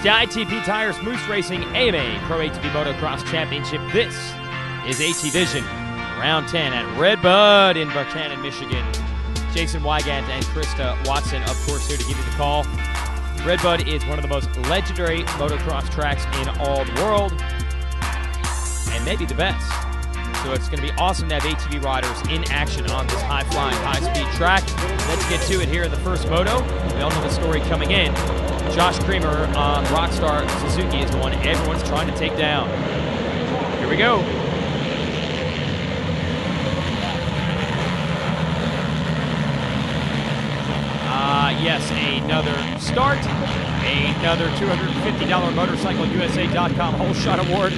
the ITP Tires Moose Racing AMA Pro ATV Motocross Championship. This is ATVision, round 10 at Redbud in Buchanan, Michigan. Jason Wygant and Krista Watson, of course, here to give you the call. Redbud is one of the most legendary motocross tracks in all the world, and maybe the best. So it's going to be awesome to have ATV riders in action on this high-flying, high-speed track. Let's get to it here in the first moto. We all know the story coming in. Josh Creamer on Rockstar Suzuki is the one everyone's trying to take down. Here we go. Yes, another start. Another $250 MotorcycleUSA.com whole shot award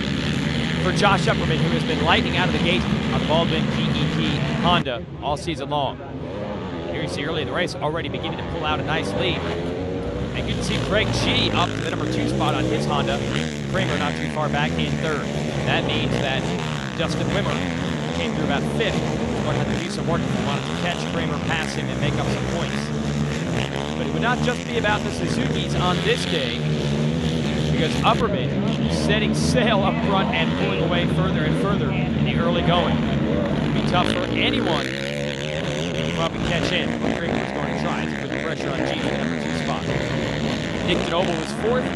for Josh Upperman, who has been lightning out of the gate on the Baldwin PEP Honda all season long. Here you see early in the race already beginning to pull out a nice lead. And you can see Craig G up to the number 2 spot on his Honda. Kramer not too far back in 3rd. That means that Justin Wimmer came through about 5th. He's going to have to do some work if he wanted to catch Kramer, pass him, and make up some points. But it would not just be about the Suzukis on this day, because Upperman setting sail up front and pulling away further and further in the early going. It would be tough for anyone to come up and catch in. But Kramer was going to try to put the pressure on G for the number 2 spot. Nick Noble was 4th,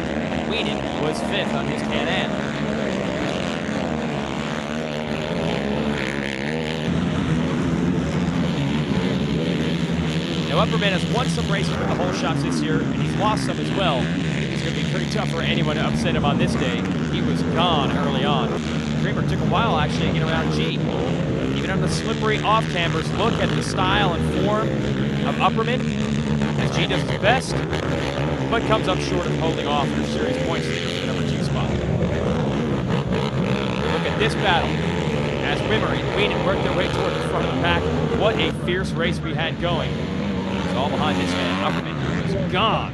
Weenan was 5th on his Can-Am. Now, Upperman has won some races with the whole shots this year, and he's lost some as well. It's going to be pretty tough for anyone to upset him on this day. He was gone early on. Kramer took a while, actually, to get around G. Even on the slippery off-cambers, look at the style and form of Upperman, as G does his best, but comes up short of holding off for serious points for the number 2 spot. Look at this battle, as Wimmer and Weenan work their way toward the front of the pack. What a fierce race we had going. It's all behind this man. Upperman is gone.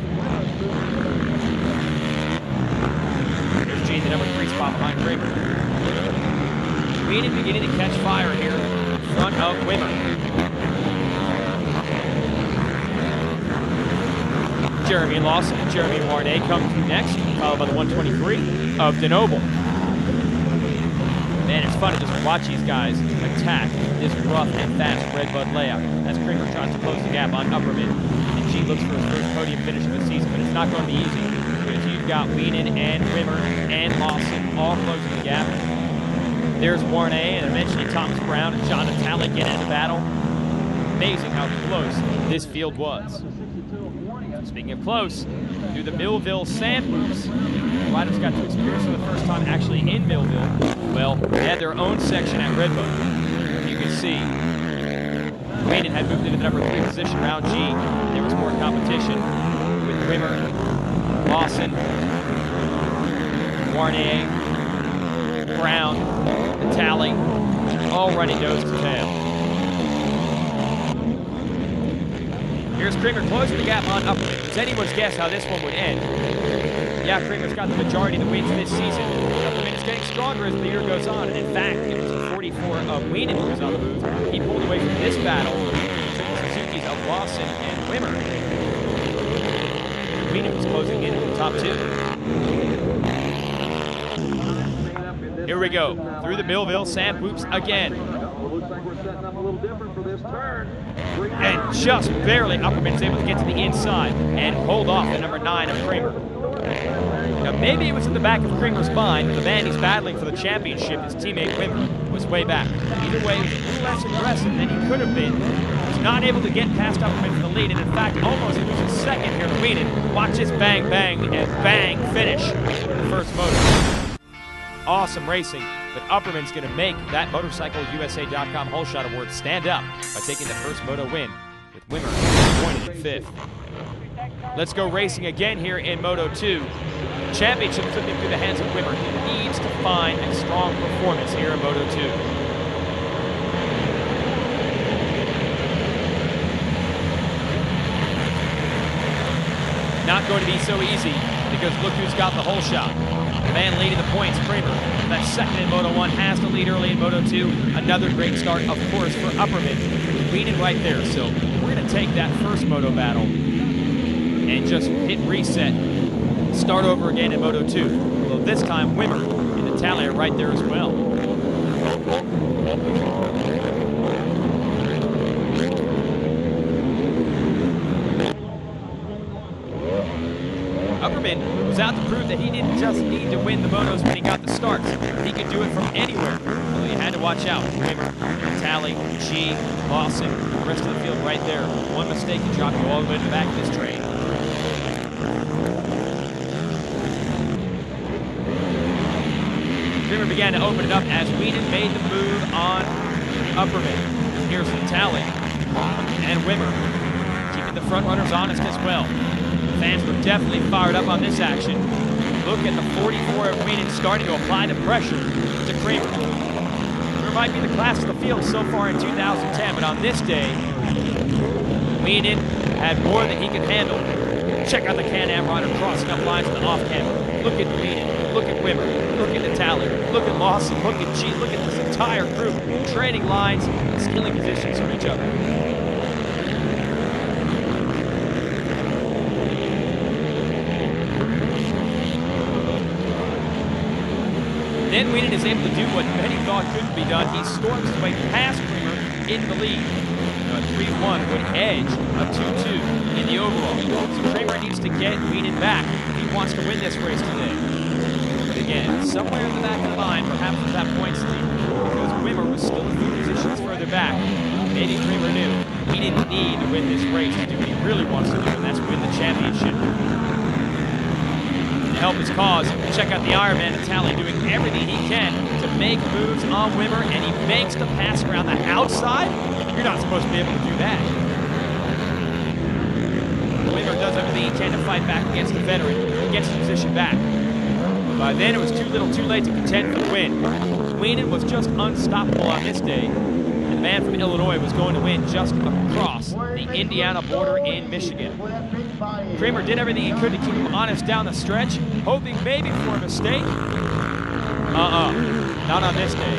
There's G in the number 3 spot behind Kramer. Weenan beginning to catch fire here in front of Wimmer. Jeremy Lawson and Jeremy Warnay come through next, followed by the 123 of DeNoble. Man, it's fun to just watch these guys attack this rough and fast Redbud layout as Kramer tries to close the gap on Upperman. And G looks for his first podium finish of the season, but it's not going to be easy because you've got Weenan and Wimmer and Lawson all closing the gap. There's Warnay and eventually Thomas Brown and John Natale get into battle. Amazing how close this field was. Speaking of close, through the Millville Sand Booths, the riders got to experience for the first time actually in Millville. Well, they had their own section at Redbud. You can see Weenan had moved into the number 3 position around G. There was more competition with Wimmer, Lawson, Warnay, Brown, Natale, all running nose to tail. Here's Kramer closing the gap on Upperman. It's anyone's guess how this one would end. Yeah, Kramer's got the majority of the wins this season. Upperman is getting stronger as the year goes on. And in fact, it was the 44 of Weenan who was on the move. He pulled away from this battle. Took the Suzukis of Lawson and Wimmer. Weenan was closing in the top 2. Here we go. Through the Millville Sand Booths again. Looks like we're setting up a little different for this turn. And just barely Upperman's able to get to the inside and hold off the number 9 of Kramer. Now maybe it was in the back of Kramer's mind, but the man he's battling for the championship, his teammate Wimmer, was way back. Either way, he was a little less aggressive than he could have been. He was not able to get past Upperman for the lead, and in fact, almost it was a second here to Weenan. Watch this bang, bang, and bang finish in the first moto. Awesome racing, but Upperman's going to make that MotorcycleUSA.com whole shot award stand up by taking the first moto win, with Wimmer pointed in 5th. Let's go racing again here in Moto 2. Championship slipping through the hands of Wimmer. He needs to find a strong performance here in Moto 2. Not going to be so easy because look who's got the whole shot. The man leading the points, Kramer. That second in Moto 1 has to lead early in Moto 2. Another great start, of course, for Upperman. Weenan right there. So we're going to take that first Moto battle and just hit reset start over again in Moto 2. Although this time Wimmer and Natalia are right there as well. Upperman was out to prove that he didn't just need to win the motos when he got the starts. He could do it from anywhere. Well, you had to watch out. Kramer, Talley, G, Lawson, the rest of the field right there. One mistake can drop you all the way to the back of this train. Kramer began to open it up as Wienen made the move on Upperman. Here's Talley and Wimmer, keeping the front runners honest as well. Fans were definitely fired up on this action. Look at the 44 of Wienen starting to apply the pressure to Kramer. Kramer might be the class of the field so far in 2010, but on this day, Wienen had more than he could handle. Check out the Can-Am rider crossing up lines in the off-camera. Look at Wienen, look at Wimmer, look at Natalia, look at Lawson, look at G, look at this entire group trading lines and stealing positions from each other. Then Wienen is able to do what many thought couldn't be done. He storms his way past Kramer in the lead. A 3-1 would edge a 2-2 in the overall. So Kramer needs to get Wienen back if he wants to win this race today. But again, somewhere in the back of the line, perhaps with that points lead, because Wimmer was still a few positions further back. Maybe Kramer knew he didn't need to win this race to do what he really wants to do, and that's win the championship. To help his cause, check out the Ironman Natalia doing everything he can to make moves on Wimmer, and he makes the pass around the outside. You're not supposed to be able to do that. Wimmer does everything he can to fight back against the veteran. He gets his position back. But by then, it was too little too late to contend for the win. Wienen was just unstoppable on this day. And the man from Illinois was going to win just across the Indiana border in Michigan. Kramer did everything he could to keep him honest down the stretch, hoping maybe for a mistake. Not on this day.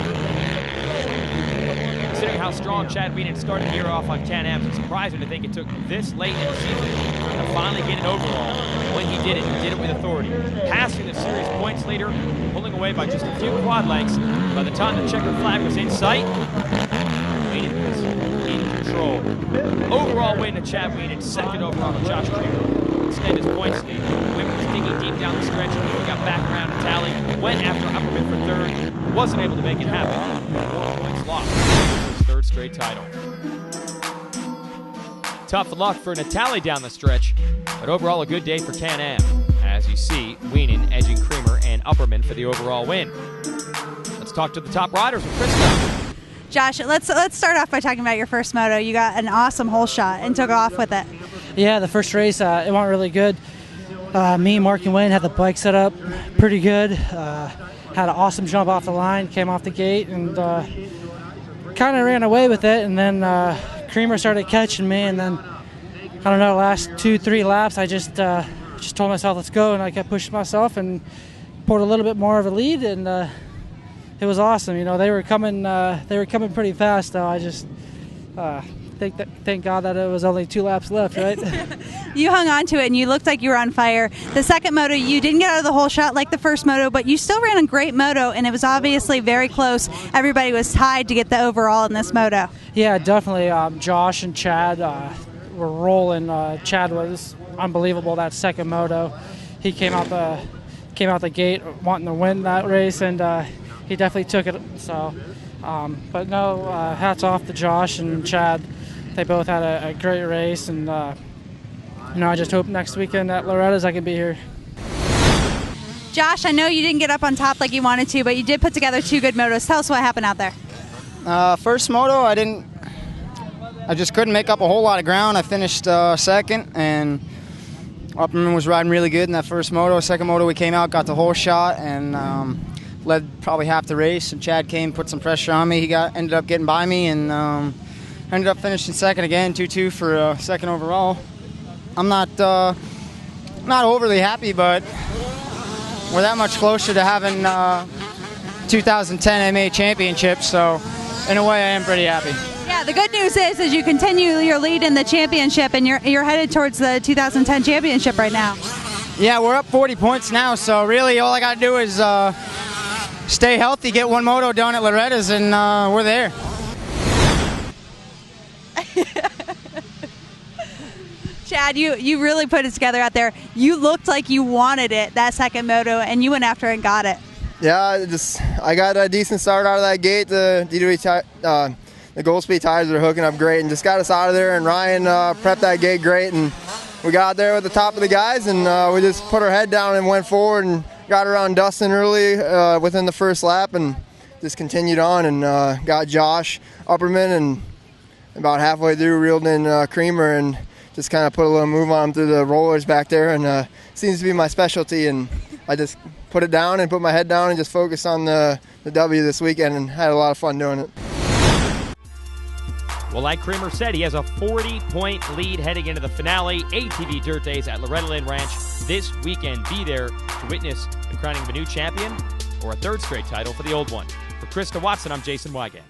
Considering how strong Chad Wienen started the year off on Can-Ams, it's surprising to think it took this late in the season to finally get an overall. When he did it with authority. Passing the series points leader, pulling away by just a few quad lengths. By the time the checkered flag was in sight, Wienen was in control. Overall win to Chad Wienen, second overall to Josh Kramer. Instead, his points lead. Wimmer was digging deep down the stretch. He got back around to Talley, went after Upperman for third, wasn't able to make it happen. 4 points lost. His third straight title. Tough luck for Natalia down the stretch, but overall a good day for Can-Am. As you see, Wienen edging Kramer and Upperman for the overall win. Let's talk to the top riders with Krista. Josh, let's start off by talking about your first moto. You got an awesome hole shot and took off with it. Yeah, the first race, it went really good. Me, Mark, and Wayne had the bike set up pretty good. Had an awesome jump off the line, came off the gate, and kind of ran away with it. And then Kramer started catching me, and then, I don't know, last 2-3 laps, I just told myself, let's go, and I kept pushing myself and poured a little bit more of a lead, and it was awesome. You know, they were coming pretty fast, though. I just thank God that it was only 2 laps left, right? You hung on to it, and you looked like you were on fire. The second moto, you didn't get out of the hole shot like the first moto, but you still ran a great moto, and it was obviously very close. Everybody was tied to get the overall in this moto. Yeah, definitely. Josh and Chad were rolling. Chad was unbelievable that second moto. He came out the gate wanting to win that race, and he definitely took it. So, but no, hats off to Josh and Chad. They both had a great race, and I just hope next weekend at Loretta's I can be here. Josh, I know you didn't get up on top like you wanted to, but you did put together 2 good motos. Tell us what happened out there. First moto, I just couldn't make up a whole lot of ground. I finished second, and Upperman was riding really good in that first moto. Second moto, we came out, got the whole shot, and led probably half the race. And Chad came, put some pressure on me. He ended up getting by me, and ended up finishing second again, 2-2 for second overall. I'm not overly happy, but we're that much closer to having 2010 MA championship, so in a way I am pretty happy. Yeah, the good news is you continue your lead in the championship, and you're headed towards the 2010 championship right now. Yeah, we're up 40 points now, so really all I got to do is stay healthy, get one moto done at Loretta's, and we're there. Chad, you really put it together out there. You looked like you wanted it, that second moto, and you went after it and got it. Yeah, I got a decent start out of that gate. The Gold Speed tires are hooking up great and just got us out of there, and Ryan prepped that gate great, and we got there with the top of the guys, and we just put our head down and went forward and got around Dustin early within the first lap and just continued on and got Josh Upperman, and about halfway through reeled in Creamer and just kind of put a little move on him through the rollers back there, and seems to be my specialty, and I just put it down and put my head down and just focused on the W this weekend and had a lot of fun doing it. Well, like Creamer said, he has a 40-point lead heading into the finale. ATV Dirt Days at Loretta Lynn Ranch this weekend. Be there to witness the crowning of a new champion or a third straight title for the old one. For Krista Watson, I'm Jason Wygant.